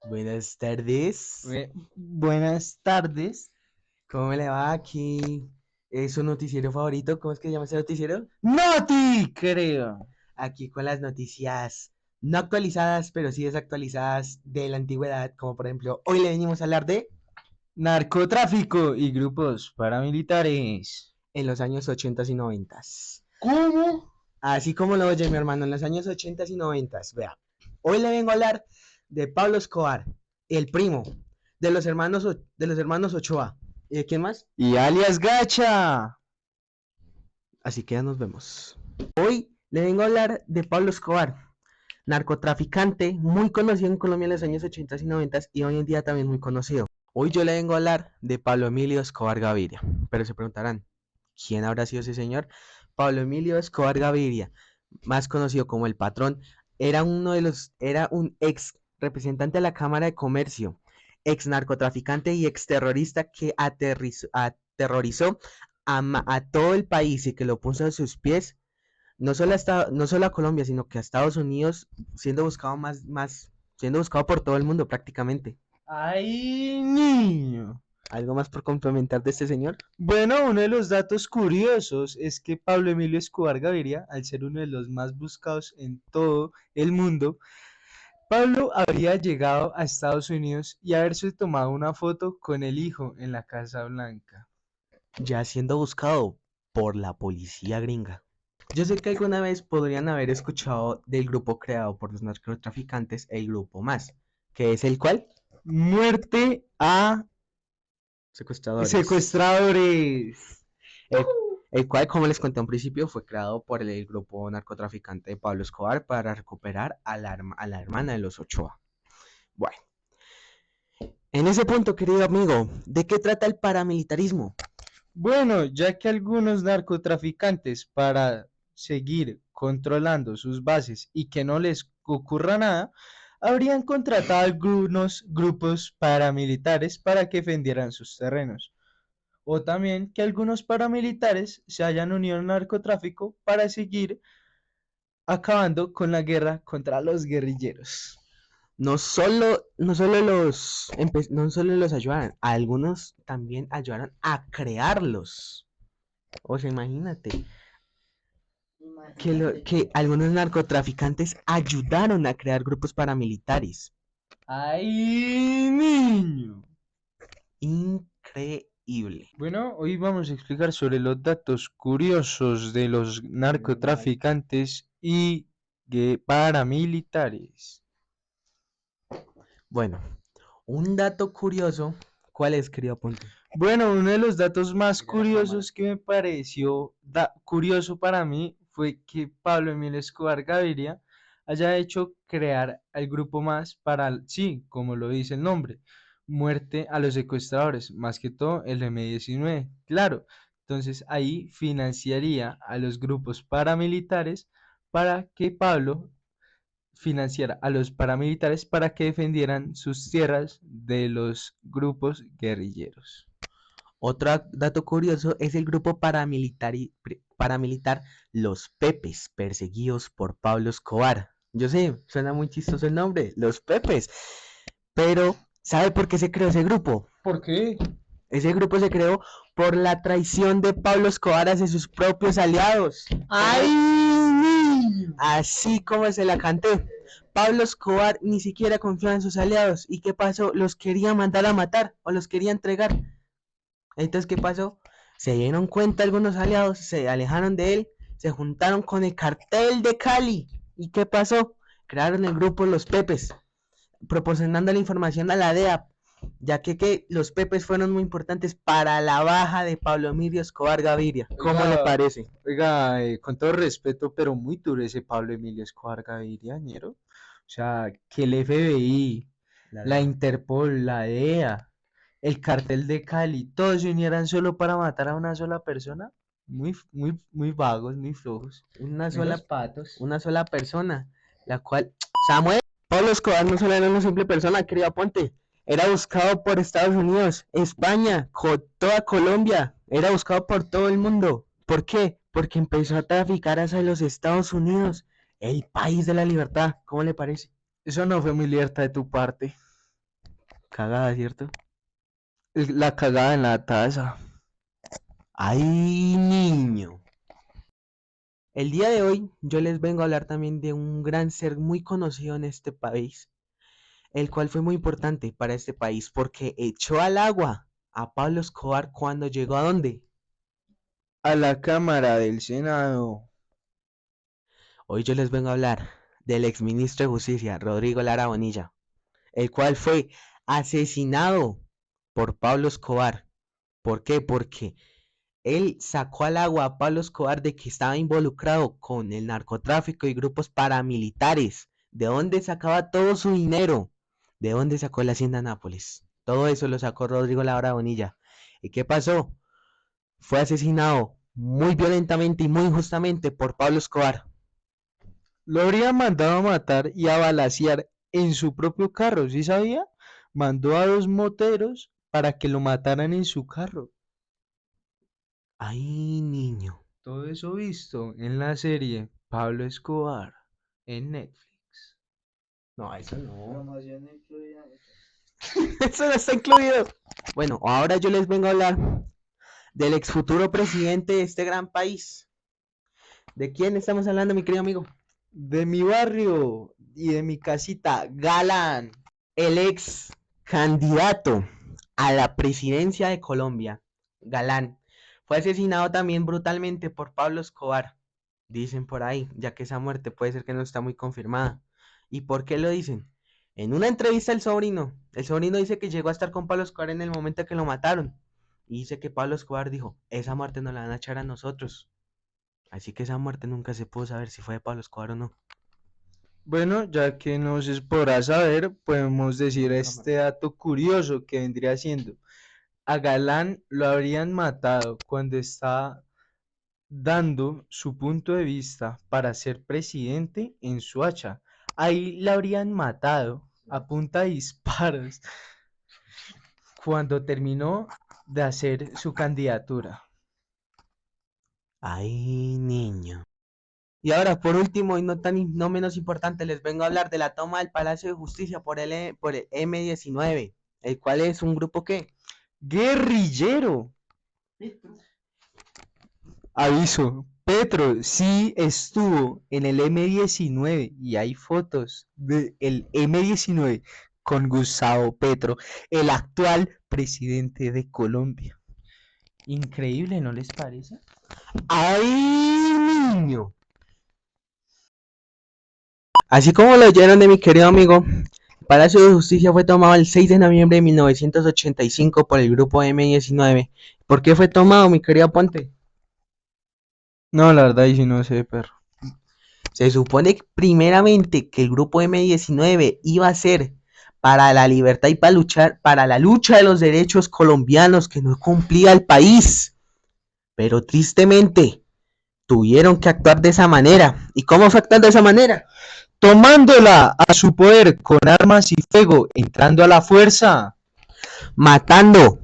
Buenas tardes. Buenas tardes. ¿Cómo le va aquí? ¿Es su noticiero favorito? ¿Cómo es que se llama ese noticiero? Noti, creo. Aquí con las noticias no actualizadas, pero sí desactualizadas de la antigüedad, como por ejemplo, hoy le venimos a hablar de Narcotráfico y grupos paramilitares. en los años 80 y 90. ¿Cómo? Así como lo oye mi hermano, en los años 80 y 90. Vea, hoy le vengo a hablar de Pablo Escobar, el primo de los hermanos Ochoa. ¿Y de quién más? Y alias Gacha. Así que ya nos vemos. Hoy le vengo a hablar de Pablo Escobar, narcotraficante muy conocido en Colombia en los años 80 y 90 y hoy en día también muy conocido. Hoy yo le vengo a hablar de Pablo Emilio Escobar Gaviria, pero se preguntarán, ¿quién habrá sido ese señor? Pablo Emilio Escobar Gaviria, más conocido como el Patrón, era un ex representante de la Cámara de Comercio, ex narcotraficante y ex terrorista que aterrorizó a todo el país y que lo puso a sus pies no solo a Colombia, sino que a Estados Unidos, siendo buscado por todo el mundo prácticamente. ¡Ay, niño! ¿Algo más por complementar de este señor? Bueno, uno de los datos curiosos es que Pablo Emilio Escobar Gaviria, al ser uno de los más buscados en todo el mundo, Pablo habría llegado a Estados Unidos y haberse tomado una foto con el hijo en la Casa Blanca. Ya siendo buscado por la policía gringa. Yo sé que alguna vez podrían haber escuchado del grupo creado por los narcotraficantes, el Grupo Más, que es el cual Muerte a secuestradores. secuestradores. El, el cual, como les conté al principio, fue creado por el grupo narcotraficante de Pablo Escobar para recuperar a la hermana de los Ochoa. Bueno, en ese punto, querido amigo, ¿de qué trata el paramilitarismo? Bueno, ya que algunos narcotraficantes para seguir controlando sus bases y que no les ocurra nada, habrían contratado algunos grupos paramilitares para que defendieran sus terrenos. O también que algunos paramilitares se hayan unido al narcotráfico para seguir acabando con la guerra contra los guerrilleros. No solo los ayudaron, algunos también ayudaron a crearlos. O sea, imagínate que algunos narcotraficantes ayudaron a crear grupos paramilitares. ¡Ay, niño! Increíble. Bueno, hoy vamos a explicar sobre los datos curiosos de los narcotraficantes y paramilitares. Bueno, un dato curioso, ¿cuál es, querido Ponte? Bueno, uno de los datos más curiosos que me pareció curioso para mí fue que Pablo Emilio Escobar Gaviria haya hecho crear al grupo más para, sí, como lo dice el nombre, muerte a los secuestradores, más que todo el M-19, claro. Entonces ahí financiaría a los grupos paramilitares para que Pablo financiara a los paramilitares para que defendieran sus tierras de los grupos guerrilleros. Otro dato curioso es el grupo paramilitar Los Pepes, perseguidos por Pablo Escobar. Yo sé, suena muy chistoso el nombre, Los Pepes, pero ¿sabe por qué se creó ese grupo? ¿Por qué? Ese grupo se creó por la traición de Pablo Escobar hacia sus propios aliados. ¡Ay, niño! Así como se la canté. Pablo Escobar ni siquiera confiaba en sus aliados. ¿Y qué pasó? Los quería mandar a matar o los quería entregar. Entonces, ¿qué pasó? Se dieron cuenta algunos aliados, se alejaron de él, se juntaron con el cartel de Cali. ¿Y qué pasó? Crearon el grupo Los Pepes, proporcionando la información a la DEA, ya que los Pepes fueron muy importantes para la baja de Pablo Emilio Escobar Gaviria. ¿Cómo le Oiga, parece? oiga, con todo respeto, pero muy duro ese Pablo Emilio Escobar Gaviria, ñero. O sea, que el FBI, La la DEA. Interpol, la DEA, el cartel de Cali, todos se unieran solo para matar a una sola persona. Muy, muy, muy vagos, muy flojos. Una Menos sola, patos. una sola persona, la cual Samuel Pablo Escobar no solo era una simple persona, querido Ponte, era buscado por Estados Unidos, España, toda Colombia, era buscado por todo el mundo. ¿Por qué? Porque empezó a traficar hacia los Estados Unidos, el país de la libertad. ¿Cómo le parece? Eso no fue muy libertad de tu parte. Cagada, ¿cierto? La cagada en la taza. ¡Ay, niño! El día de hoy yo les vengo a hablar también de un gran ser muy conocido en este país, el cual fue muy importante para este país porque echó al agua a Pablo Escobar cuando llegó ¿a dónde? A la Cámara del Senado. Hoy yo les vengo a hablar del exministro de Justicia, Rodrigo Lara Bonilla, el cual fue asesinado por Pablo Escobar. ¿Por qué? Porque él sacó al agua a Pablo Escobar de que estaba involucrado con el narcotráfico y grupos paramilitares. ¿De dónde sacaba todo su dinero? ¿De dónde sacó la hacienda Nápoles? Todo eso lo sacó Rodrigo Lara Bonilla. ¿Y qué pasó? Fue asesinado muy violentamente y muy injustamente por Pablo Escobar. Lo habrían mandado a matar y a balacear en su propio carro, ¿sí sabía? Mandó a 2 moteros para que lo mataran en su carro. Ay, niño. Todo eso visto en la serie Pablo Escobar en Netflix. No, eso no. Promoción incluida. Eso no está incluido. Bueno, ahora yo les vengo a hablar del ex futuro presidente de este gran país. ¿De quién estamos hablando, mi querido amigo? De mi barrio y de mi casita, Galán. El ex candidato a la presidencia de Colombia, Galán, fue asesinado también brutalmente por Pablo Escobar. Dicen por ahí, ya que esa muerte puede ser que no está muy confirmada. ¿Y por qué lo dicen? En una entrevista el sobrino dice que llegó a estar con Pablo Escobar en el momento que lo mataron. Y dice que Pablo Escobar dijo, esa muerte nos la van a echar a nosotros. Así que esa muerte nunca se pudo saber si fue de Pablo Escobar o no. Bueno, ya que no se podrá saber, podemos decir este dato curioso que vendría siendo. A Galán lo habrían matado cuando estaba dando su punto de vista para ser presidente en Suacha. Ahí la habrían matado a punta de disparos cuando terminó de hacer su candidatura. Ay, niño. Y ahora, por último, y no menos importante, les vengo a hablar de la toma del Palacio de Justicia por el M-19, el cual es un grupo que, Guerrillero. Aviso, Petro sí estuvo en el M19 y hay fotos del M19 con Gustavo Petro, el actual presidente de Colombia. Increíble, ¿no les parece? ¡ay, niño! Así como lo oyeron de mi querido amigo, el Palacio de Justicia fue tomado el 6 de noviembre de 1985 por el grupo M-19. ¿Por qué fue tomado, mi querido Ponte? No, la verdad, y si no sé, perro. Se supone primeramente que el grupo M-19 iba a ser para la libertad y para la lucha de los derechos colombianos que no cumplía el país. Pero tristemente tuvieron que actuar de esa manera. ¿Y cómo fue actuando de esa manera? Tomándola a su poder con armas y fuego, entrando a la fuerza. Matando.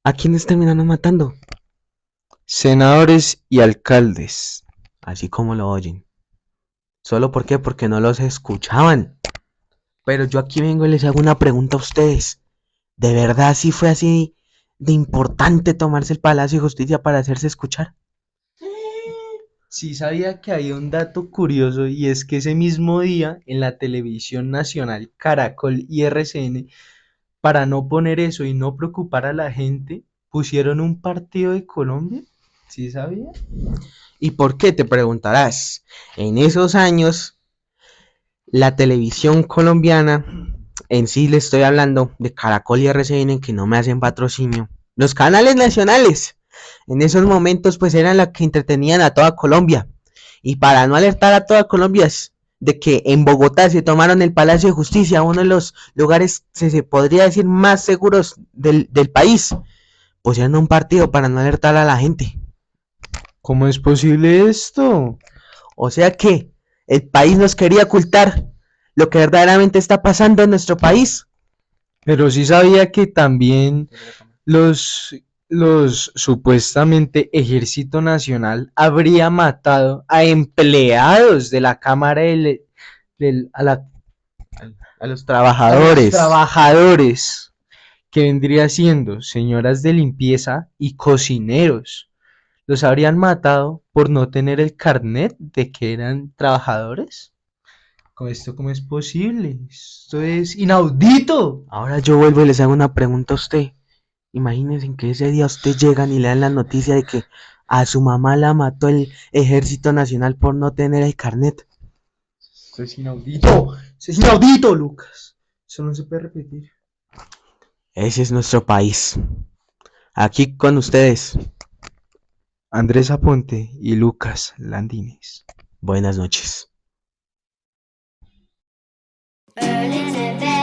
¿A quiénes terminaron matando? Senadores y alcaldes. Así como lo oyen. ¿Solo por qué? Porque no los escuchaban. Pero yo aquí vengo y les hago una pregunta a ustedes. ¿De verdad sí fue así de importante tomarse el Palacio de Justicia para hacerse escuchar? Sí sabía que había un dato curioso y es que ese mismo día en la televisión nacional Caracol y RCN, para no poner eso y no preocupar a la gente, pusieron un partido de Colombia. ¿Sí sabía? ¿Y por qué? Te preguntarás. En esos años, la televisión colombiana, en sí le estoy hablando de Caracol y RCN que no me hacen patrocinio. Los canales nacionales, en esos momentos pues eran los que entretenían a toda Colombia. Y para no alertar a toda Colombia de que en Bogotá se tomaron el Palacio de Justicia, uno de los lugares, se podría decir, más seguros del país, pusieron un partido para no alertar a la gente. ¿Cómo es posible esto? O sea que el país nos quería ocultar lo que verdaderamente está pasando en nuestro país. Pero sí sabía que también los supuestamente Ejército Nacional habría matado a empleados de la Cámara del- a la A los a los trabajadores. trabajadores, que vendría siendo señoras de limpieza y cocineros. ¿Los habrían matado por no tener el carnet de que eran trabajadores? ¿Cómo es posible? Esto es inaudito. Ahora yo vuelvo y les hago una pregunta a usted. Imagínense que ese día usted llegan y le dan la noticia de que a su mamá la mató el Ejército Nacional por no tener el carnet. Esto es inaudito. Esto es inaudito, Lucas. Eso no se puede repetir. Ese es nuestro país. Aquí con ustedes. Andrés Aponte y Lucas Landines. Buenas noches. Berlin's a bed.